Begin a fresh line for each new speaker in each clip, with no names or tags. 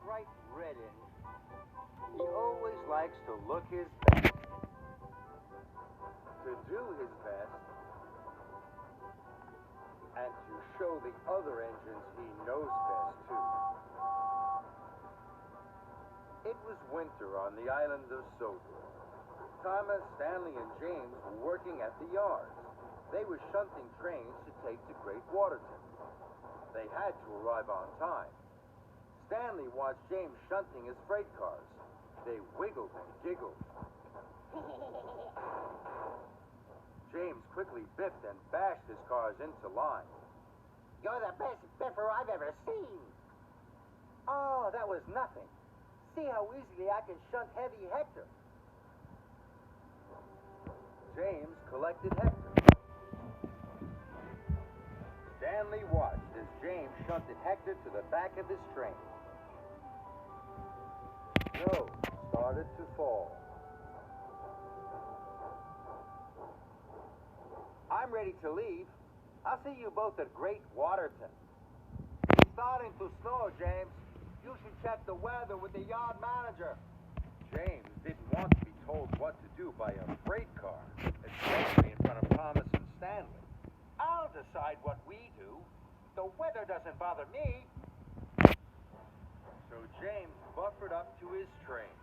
bright red engine. He always likes to look his best. To do his best. And to show the other engines he knows best, too. It was winter on the island of Soda. Thomas, Stanley, and James were working at the yards. They were shunting trains to take to Great Waterton. They had to arrive on time. Stanley watched James shunting his freight cars. They wiggled and giggled. James quickly biffed and bashed his cars into line.
You're the best biffer I've ever seen.
Oh, that was nothing. See how easily I can shunt heavy Hector. James collected Hector. Stanley watched as James shunted Hector to the back of his train. Snow started to fall. I'm ready to leave. I'll see you both at Great Waterton. It's starting to snow, James. You should check the weather with the yard manager. James didn't want to be told what to do by a freight car, especially in front of Thomas and Stanley. I'll decide what we do. The weather doesn't bother me. So James buffered up to his train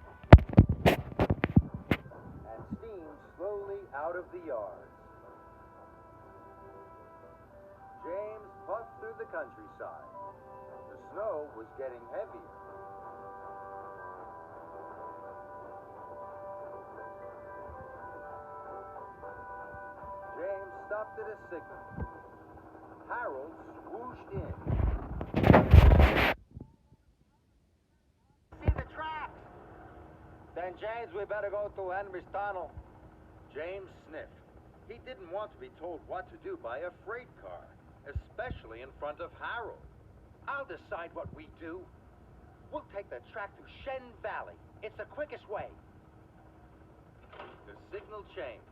and steamed slowly out of the yards. James puffed through the countryside. The snow was getting heavier. James stopped at a signal. Harold swooshed in.
See the tracks.
Then, James, we better go to Henry's tunnel. James sniffed. He didn't want to be told what to do by a freight car, especially in front of Harold. I'll decide what we do. We'll take the track to Shen Valley. It's the quickest way. The signal changed,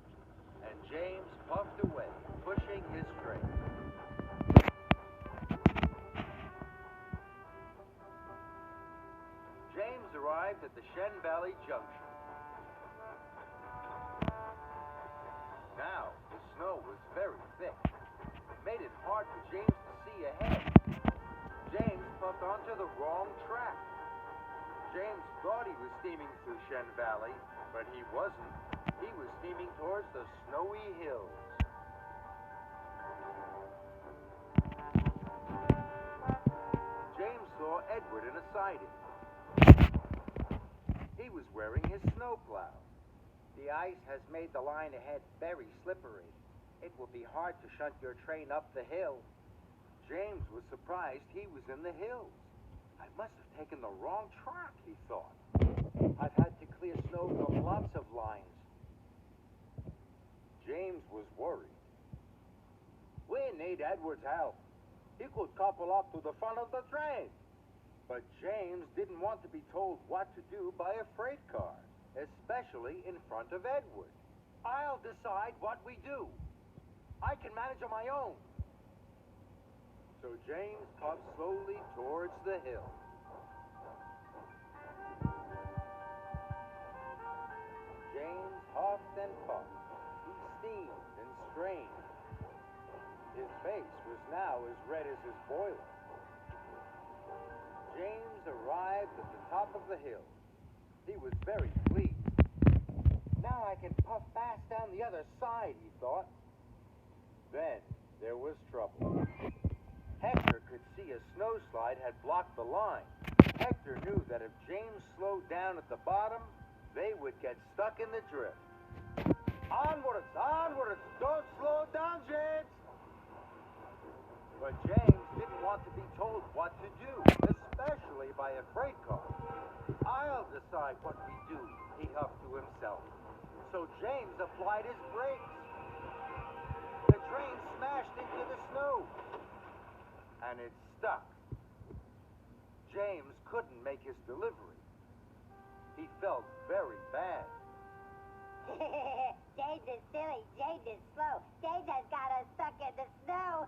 and James puffed away, pushing his train. James arrived at the Shen Valley Junction. Now, the snow was very thick. It made it hard for James to see ahead. James puffed onto the wrong track. James thought he was steaming through Shen Valley, but he wasn't. He was steaming towards the snowy hills. James saw Edward in a siding. He was wearing his snowplow. The ice has made the line ahead very slippery. It will be hard to shunt your train up the hill. James was surprised he was in the hills. I must have taken the wrong track, he thought. I've had to clear snow from lots of lines. James was worried. We need Edward's help. He could couple up to the front of the train. But James didn't want to be told what to do by a freight car, especially in front of Edward. I'll decide what we do. I can manage on my own. So James puffed slowly towards the hill. James huffed and puffed. He steamed and strained. His face was now as red as his boiler. James arrived at the top of the hill. He was very pleased. Now I can puff fast down the other side, he thought. Then there was trouble. Hector could see a snowslide had blocked the line. Hector knew that if James slowed down at the bottom, they would get stuck in the drift. Onwards, onwards! Don't slow down, James! But James didn't want to be told what to do, especially by a freight car. I'll decide what we do, he huffed to himself. So James applied his brakes. The train smashed into the snow. And it stuck. James couldn't make his delivery. He felt very bad.
James is silly. James is slow. James has got us stuck in the snow.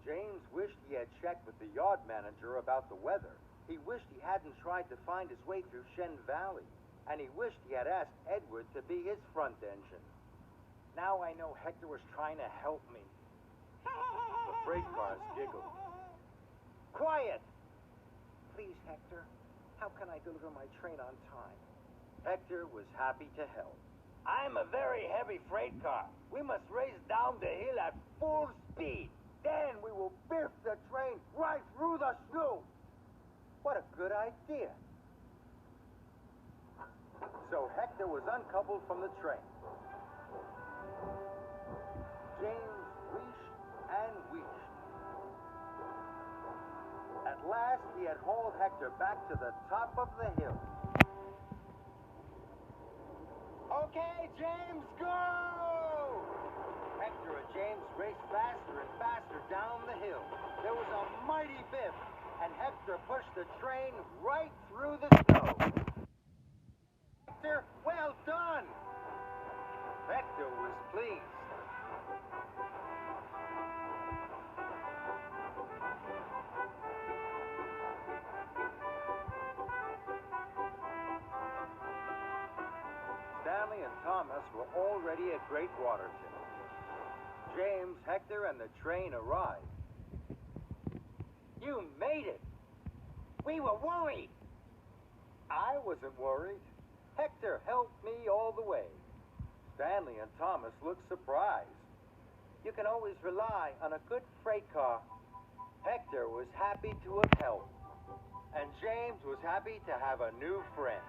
James wished he had checked with the yard manager about the weather, He wished he hadn't tried to find his way through Shen Valley, and he wished he had asked Edward to be his front engine. Now I know Hector was trying to help me. The freight cars giggled. Quiet! Please, Hector, how can I deliver my train on time? Hector was happy to help. I'm a very heavy freight car. We must race down the hill at full speed. Then we will biff the train right through the snow. What a good idea. So Hector was uncoupled from the train. James wished and wished. At last he had hauled Hector back to the top of the hill. Okay, James, go! Hector and James raced faster and faster down the hill. There was a mighty biff, and Hector pushed the train right through the snow. Hector, well done! Hector was pleased. Stanley and Thomas were already at Great Waterton. James, Hector, and the train arrived. You made it! We were worried! I wasn't worried. Hector helped me all the way. Stanley and Thomas looked surprised. You can always rely on a good freight car. Hector was happy to have helped. And James was happy to have a new friend.